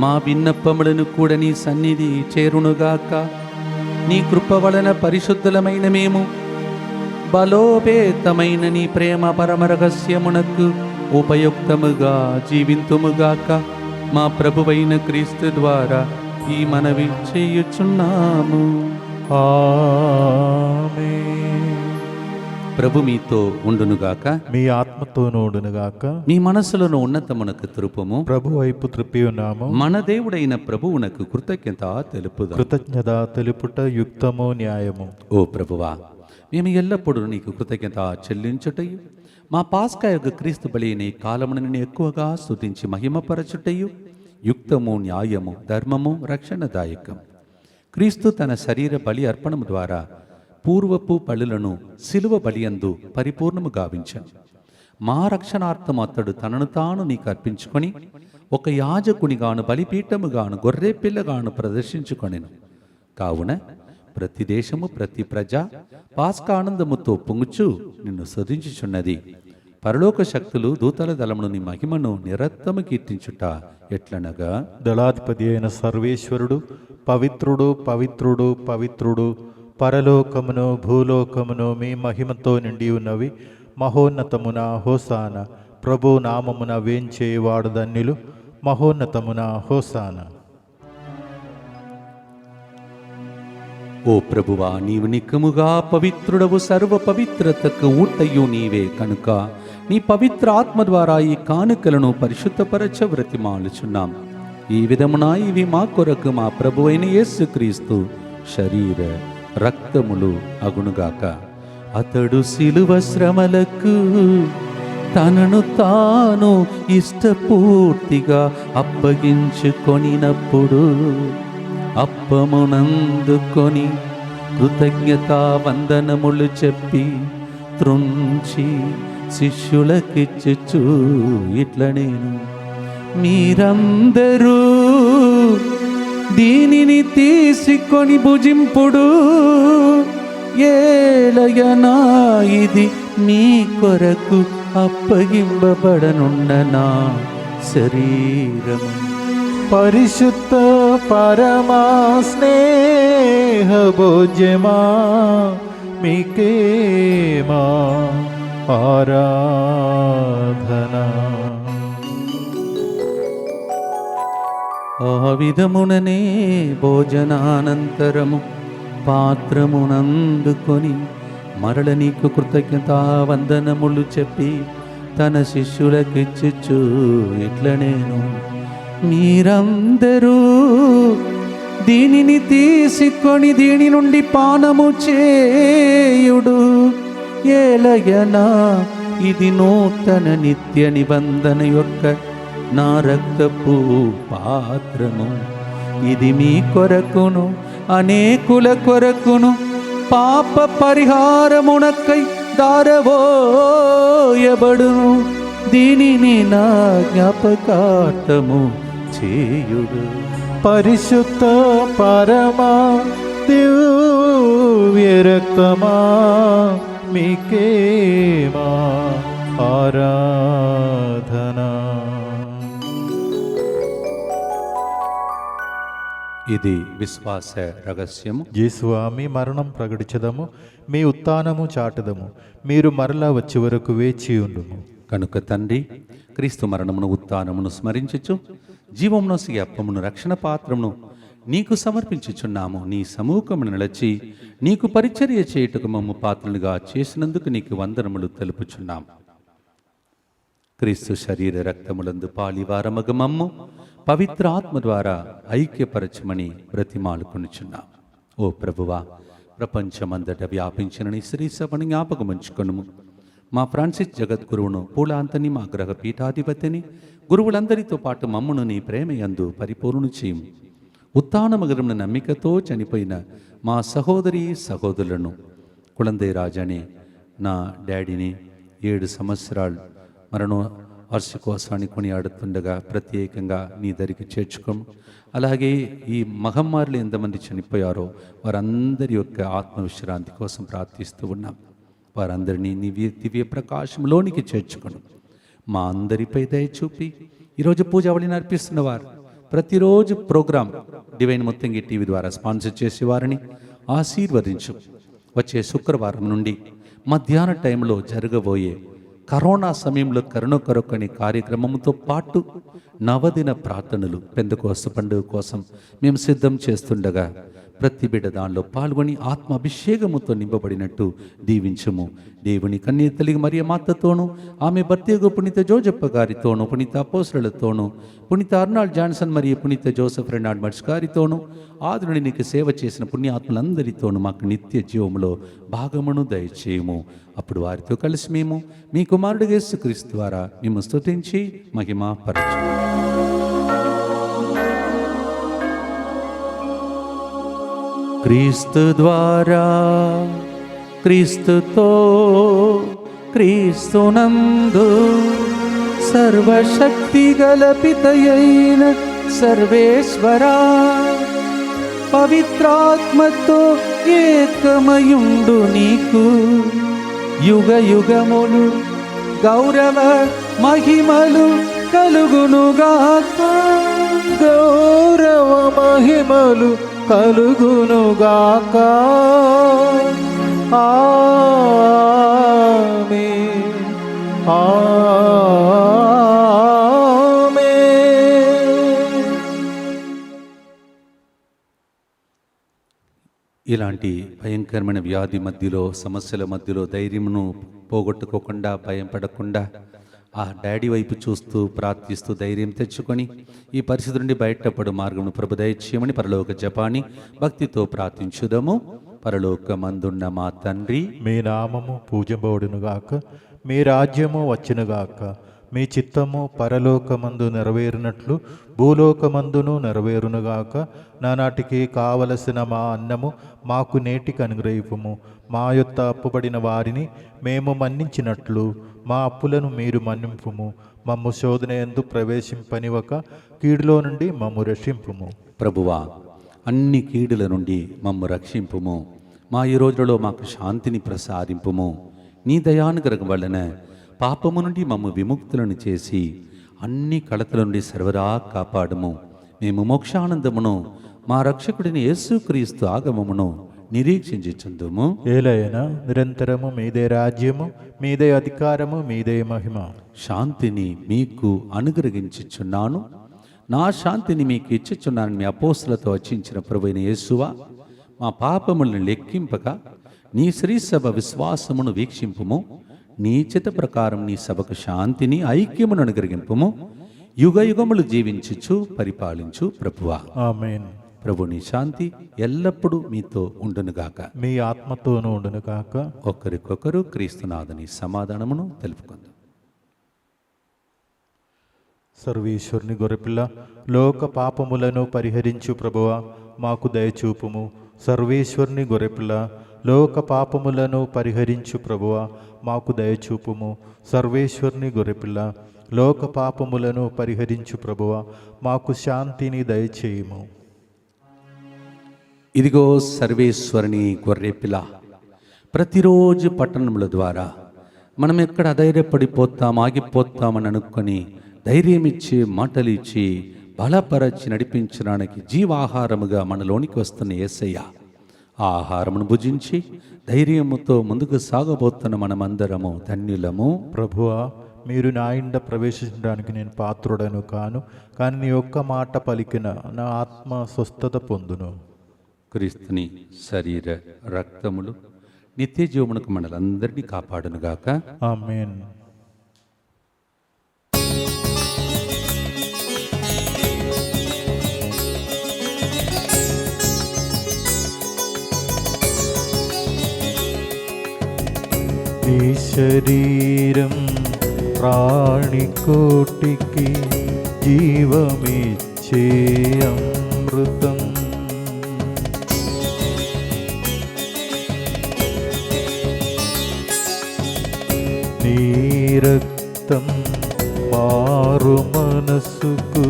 మా విన్నపములను కూడా నీ సన్నిధి చేరునుగాక. నీ కృప వలన పరిశుద్ధులమైన మేము బలోపేతమైన నీ ప్రేమ పరమ రహస్యమునకు ఉపయుక్తముగా జీవింతుముగాక. మా ప్రభువైన క్రీస్తు ద్వారా ఈ మనవి చేయుచున్నాము. ఆమేన్. ప్రభు మీతో ఉండునుగాక, మీ ఆత్మతోనూ ఉండునుగాక. మీ మనసులను ఉన్నతమునకు త్రుపుము. ప్రభు వైపు త్రిప్పి ఉన్నాము. మన దేవుడైన ప్రభువునకు కృతజ్ఞత తెలుపుదాం. కృతజ్ఞత తెలుపుట యుక్తము, న్యాయము. ఓ ప్రభువా, మేము ఎల్లప్పుడూ నీకు కృతజ్ఞత చెల్లించుటయు, మా పాస్కా యొక్క క్రీస్తు బలిని కాలమును ఎక్కువగా స్తుతించి మహిమపరచుటయు యుక్తము, న్యాయము, ధర్మము, రక్షణదాయకం. క్రీస్తు తన శరీర బలి అర్పణము ద్వారా పూర్వపు బలులను శిలువ బలియందు పరిపూర్ణము గావించాను. మా రక్షణార్థం అతడు తనను తాను నీకు అర్పించుకొని ఒక యాజకునిగాను బలిపీఠముగాను గొర్రె పిల్లగాను ప్రదర్శించుకొనెను. కావున ప్రతి దేశము ప్రతి ప్రజ పాస్కా ఆనందముతో పొంగుచు నిన్ను స్తుతించుచున్నది. పరలోక శక్తులు దూతల దళమును నీ మహిమను నిరత్తము కీర్తించుట ఎట్లనగా, దళాధిపతి అయిన సర్వేశ్వరుడు పవిత్రుడు పవిత్రుడు పవిత్రుడు, పరలోకమును భూలోకమును మీ మహిమతో నిండి ఉన్నవి. మహోన్నతమున హోసాన, ప్రభు నామమున వేంచేవాడు ధన్యులు. మహోన్నతమున హోసాన. ఓ ప్రభువా, నీవు నిక్కముగా పవిత్రుడవు, సర్వ పవిత్రతకు ఊటయు నీవే కనుక నీ పవిత్ర ఆత్మ ద్వారా ఈ కానుకలను పరిశుద్ధపరచ వ్రతిమాలుచున్నాం. ఈ విధమున ఇవి మా కొరకు మా ప్రభువైన యేసుక్రీస్తు శరీర రక్తములు అగునుగాక. అతడు శిలువ శ్రమలకు తనను తాను ఇష్టపూర్తిగా అప్పగించుకొనినప్పుడు అప్పమునందుకొని కృతజ్ఞతా వందనములు చెప్పి త్రుంచి శిష్యులకిచ్చుచు ఇట్ల నేను, మీరందరూ దీనిని తీసుకొని భుజింపుడు, ఏలయనా ఇది మీ కొరకు అప్పగింపబడనున్న నా శరీరము. పరిశుద్ధ పరమా స్నేహ భోజ్యమా మీకే మా ఆరాధన. ఆ విధముననే భోజనానంతరము పాత్రమునందుకొని మరల నీకు కృతజ్ఞతా వందనములు చెప్పి తన శిష్యులకిచ్చుచు ఇట్ల నేను, మీరందరూ దీనిని తీసుకొని దీని నుండి పానము చేయుడు, ఏలయనా ఇది నూతన నిత్య నిబంధన యొక్క నా రక్తపు పాత్రము. ఇది మీ కొరకును అనేకుల కొరకును పాప పరిహారమునకై దారవోయబడును. దీనిని నా జ్ఞాపకార్థము చేయుడు. పరిశుద్ధ పరమా దివ్య రక్తమా మీకే మా ఆరాధన. ఇది విశ్వాస రహస్యము. యేసువా, మీ మరణం ప్రకటించదము, మీ ఉత్థానము చాటదము. మీరు మరలా వచ్చే వరకు వేచి ఉండుము. కనుక తండ్రి, క్రీస్తు మరణమును ఉత్థానమును స్మరించుచు జీవమును అప్పమును రక్షణ పాత్రమును నీకు సమర్పించుచున్నాము. నీ సమూహమును నిలచి నీకు పరిచర్య చేయుటకు మమ్ము పాత్రలుగా చేసినందుకు నీకు వందనములు తెలుపుచున్నాం. క్రీస్తు శరీర రక్తములందు పాలివారమగ మమ్ము పవిత్ర ఆత్మ ద్వారా ఐక్యపరచమని బ్రతిమాలుకొనుచున్నాం. ఓ ప్రభువా, ప్రపంచమంతట వ్యాపించిన నీ శ్రీ సభను జ్ఞాపకముంచుకొనుము. మా ఫ్రాన్సిస్ జగద్గురువును, పూలాంతని మా గ్రహ పీఠాధిపతిని, గురువులందరితో పాటు మమ్మును నీ ప్రేమయందు పరిపూర్ణు చేయుము. ఉత్థానమగరమున నమ్మికతో చనిపోయిన మా సహోదరి సహోదరులను, కుళందే రాజాని నా డాడీని 7 సంవత్సరాలు మరణో వార్షికోత్సవాన్ని కొనియాడుతుండగా ప్రత్యేకంగా నీ దరికి చేర్చుకోము. అలాగే ఈ మహమ్మారిలో ఎంతమంది చనిపోయారో వారందరి యొక్క ఆత్మవిశ్రాంతి కోసం ప్రార్థిస్తూ ఉన్నాం. వారందరినీ నీ దివ్య ప్రకాశంలోనికి చేర్చుకోను. మా అందరిపై దయ చూపి ఈరోజు పూజావళిని అర్పిస్తున్న వారు, ప్రతిరోజు ప్రోగ్రాం డివైన్ మొత్తంగి టీవీ ద్వారా స్పాన్సర్ చేసేవారిని ఆశీర్వదించు. వచ్చే శుక్రవారం నుండి మధ్యాహ్న టైంలో జరగబోయే కరోనా సమయంలో కరుణ కొరకని కార్యక్రమంతో పాటు నవదిన ప్రార్థనలు పెందెకోస్తు పండుగ కోసం మేము సిద్ధం చేస్తుండగా ప్రతి బిడ్డ దానిలో పాల్గొని ఆత్మ అభిషేకముతో నింపబడినట్టు దీవించుము. దేవుని కన్య తల్లి మరియ మాతతోనూ, ఆమె భర్తయగు పునీత జోజప్ప గారితోనూ, పునీత అపోస్తలులతోనూ, పునీత అర్నాల్డ్ జాన్సన్ మరియు పునీత జోసెఫ్ రెనాల్డ్ మడ్స్ గారితోనూ, ఆదుని నీకు సేవ చేసిన పుణ్యాత్మలందరితోనూ మాకు నిత్య జీవములో భాగమును దయచేయము. అప్పుడు వారితో కలిసి మేము మీ కుమారుడు యేసుక్రీస్తు ద్వారా మేము స్తుతించి మహిమ పరచు. క్రీస్తు ద్వారా, క్రీస్తుతో, క్రీస్తునందు సర్వశక్తి గల పితయైన సర్వేశ్వరా, పవిత్రాత్మతో ఏకమయుండు నీకు యుగ యుగములు గౌరవ మహిమలు కలుగునుగాక. గౌరవ మహిమలు కలుగునుగాక. ఆమేన్. ఆమేన్. ఇలాంటి భయంకరమైన వ్యాధి మధ్యలో, సమస్యల మధ్యలో ధైర్యమును పోగొట్టుకోకుండా, భయం పడకుండా ఆ డాడీ వైపు చూస్తూ ప్రార్థిస్తూ ధైర్యం తెచ్చుకొని ఈ పరిస్థితి నుండి బయటపడు మార్గమును ప్రభు దయచేయమని పరలోక జపాన్ని భక్తితో ప్రార్థించుదము. పరలోకమందున్న మా తండ్రి, మీ నామము పూజబోడునుగాక. మీ రాజ్యము వచ్చునుగాక. మీ చిత్తము పరలోకమందు నెరవేరినట్లు భూలోకమందును నెరవేరునుగాక. నానాటికి కావలసిన మా అన్నము మాకు నేటికి అనుగ్రహింపుము. మా యొద్ద అప్పుబడిన వారిని మేము మన్నించినట్లు మా అప్పులను మీరు మన్నింపుము. మమ్ము శోధన యందు ప్రవేశింపనివ్వక కీడులో నుండి మమ్ము రక్షింపుము. ప్రభువా, అన్ని కీడుల నుండి మమ్ము రక్షింపుము. మా ఈ రోజులలో మాకు శాంతిని ప్రసాదింపుము. నీ దయానుగ్రహం వలన పాపము నుండి మమ్ము విముక్తులను చేసి అన్ని కలతల నుండి సర్వదా కాపాడుము. మేము మోక్షానందమును మా రక్షకుడిని యేసుక్రీస్తు ఆగమమును నిరీక్షించుచుందుము. ఏలైనా నిరంతరము మీదే రాజ్యము, మీదే అధికారము, మీదే మహిమ. శాంతిని మీకు అనుగ్రహించుచున్నాను, నా శాంతిని మీకు ఇచ్చుచున్నాను మీ అపోస్తులతో వచ్చించిన ప్రభువైన యేసువా, మా పాపములను లెక్కింపక నీ శ్రీసభ విశ్వాసమును వీక్షింపుము. నీ చిత్త ప్రకారం నీ సభకు శాంతిని ఐక్యమును అనుగ్రహింపుము. యుగ యుగములు జీవించుచు పరిపాలించు ప్రభువా. ఆమేన్. ప్రభు నీ శాంతి ఎల్లప్పుడూ మీతో ఉండునుగాక. మీ ఆత్మతోనూ ఉండునుగాక. ఒకరికొకరు క్రీస్తునాథుని సమాధానమును తెలుపుకుందాం. సర్వేశ్వరుని గొర్రెపిల్ల, లోక పాపములను పరిహరించు ప్రభువా, మాకు దయచూపుము. సర్వేశ్వరుని గొర్రెపిల్ల, లోక పాపములను పరిహరించు ప్రభువా, మాకు దయచూపుము. సర్వేశ్వరుని గొర్రెపిల్ల, లోక పాపములను పరిహరించు ప్రభువా, మాకు శాంతిని దయచేయుము. ఇదిగో సర్వేశ్వరుని గొర్రెపిల్ల. ప్రతిరోజు పట్టణముల ద్వారా మనం ఎక్కడ అధైర్యపడిపోతాం, ఆగిపోతామని అనుకొని ధైర్యం ఇచ్చి మాటలు ఇచ్చి బలపరచి నడిపించడానికి జీవాహారముగా మనలోనికి వస్తున్న యేసయ్య ఆ ఆహారమును భుజించి ధైర్యముతో ముందుకు సాగబోతున్న మనమందరము ధన్యులము. ప్రభువా, మీరు నా ఇంట ప్రవేశించడానికి నేను పాత్రుడను కాను, కానీ నీ ఒక్క మాట పలికిన నా ఆత్మ స్వస్థత పొందును. క్రీస్తుని శరీర రక్తములు నిత్య జీవమునకు మనలందరినీ కాపాడునుగాక. ఆమేన్. ఈ శరీరం ప్రాణికోటికి జీవమిచ్చే అమృతం. నీ రక్తం మారు మనసుకు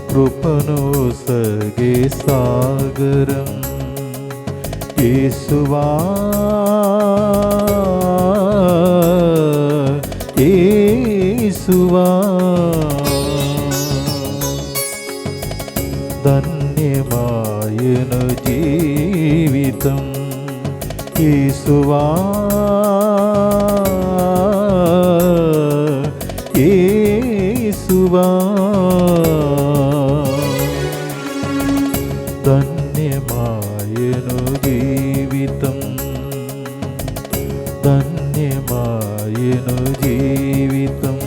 కృపను సగే సాగరం. యేసువా, యేసువా, ధన్యమాయను జీవితం. యేసువా, యేసువా, ధన్యమాయను జీవితం. ధన్యమాయను జీవితం.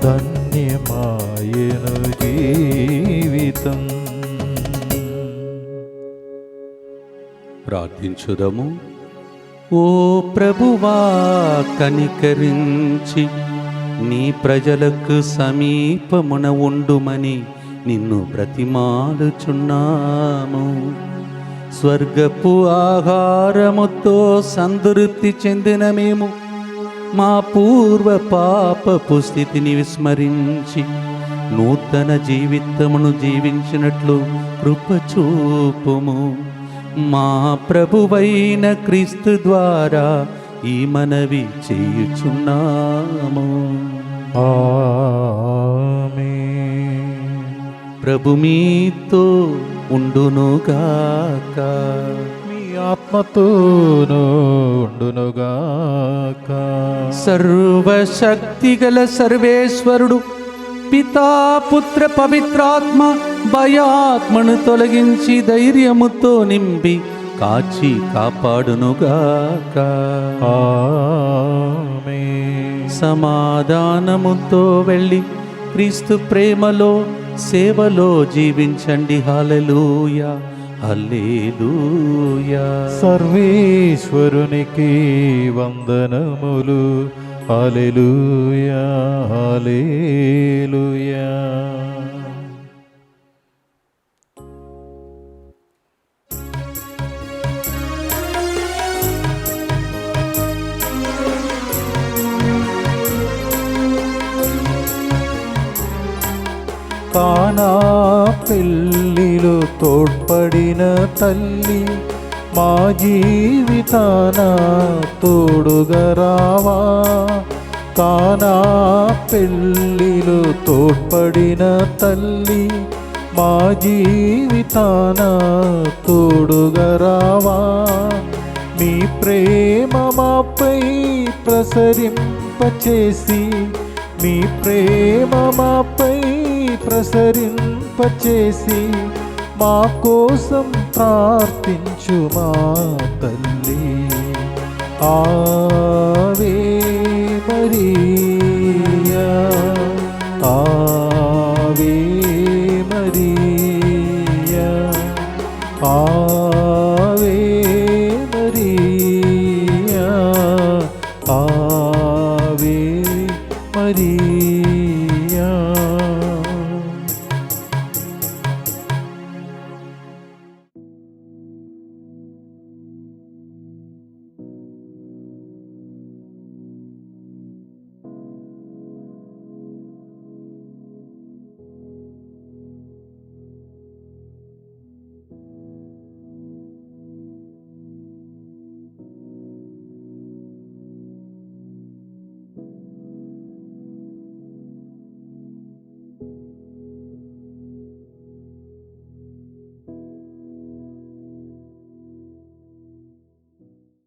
ధన్యమాయను జీవితం. ప్రార్థించుదము. ఓ ప్రభువా, కనికరించి నీ ప్రజలకు సమీపమున ఉండుమని నిన్ను బ్రతిమాలుచున్నాము. స్వర్గపు ఆహారముతో సంతృప్తి చెందిన మేము మా పూర్వ పాపపు స్థితిని విస్మరించి నూతన జీవితమును జీవించినట్లు కృపచూపుము. మా ప్రభువైన క్రీస్తు ద్వారా ఈ మనవి చేయుచున్నాము. ఆమేన్. ప్రభు మీతో ఉండునుగాక. మీ ఆత్మతోనూ ఉండునుగాక. సర్వశక్తిగల సర్వేశ్వరుడు పితా పుత్ర పవిత్రాత్మ భయాత్మను తొలగించి ధైర్యముతో నింపి కాచి కాపాడునుగాక. ఆమేన్. సమాధానముతో వెళ్ళి క్రీస్తు ప్రేమలో సేవలో జీవించండి. హల్లెలూయా హల్లెలూయా. సర్వేశ్వరునికి వందనములు. హల్లెలూయా హల్లెలూయా. కానా పెళ్ళిలో తోడ్పడిన తల్లి, మా జీవితాన తోడుగా రావా. కానా పెళ్ళిలో తోడ్పడిన తల్లి, మా జీవితాన తోడుగా రావా. నీ ప్రేమ మాపై ప్రసరింపచేసి, మీ ప్రేమ మాపై ప్రసరింపచేసి, మా కోసం ప్రార్థించు మా తల్లి. ఆవే మరియా, ఆవే మరియా, ఆవే మరియా, ఆవే మరియా.